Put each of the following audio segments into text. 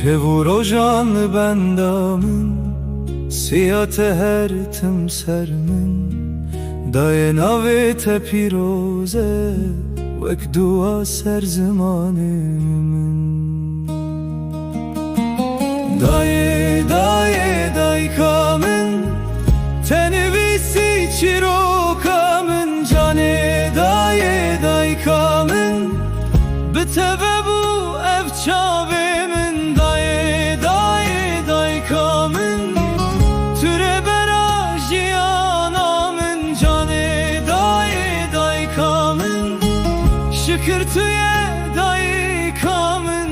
شوروژان بندامن سیات هر تم سرمن دای نویت پیروزه وک دعا سر زمان من دای کامن تنویسی چیرو کامن جانه دای کامن به تببو افچاوه من دای کامن توره براجیانا من جانه دای کامن شکر توی دای کامن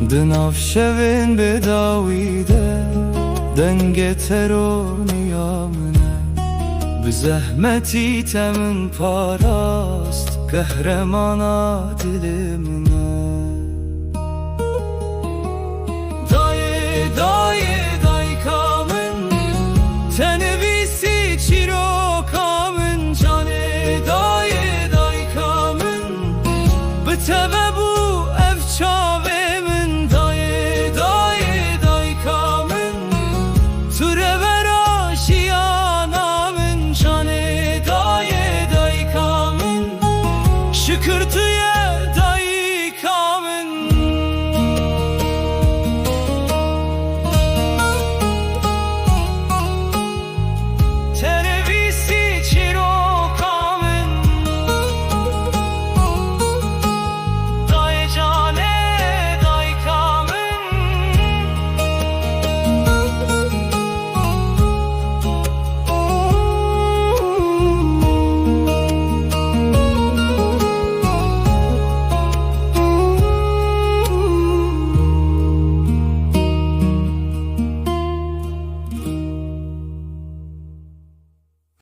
دناف شوین بداویده دنگ ترو نیامنه به زحمتی تمن پاراست قهرمانا دل من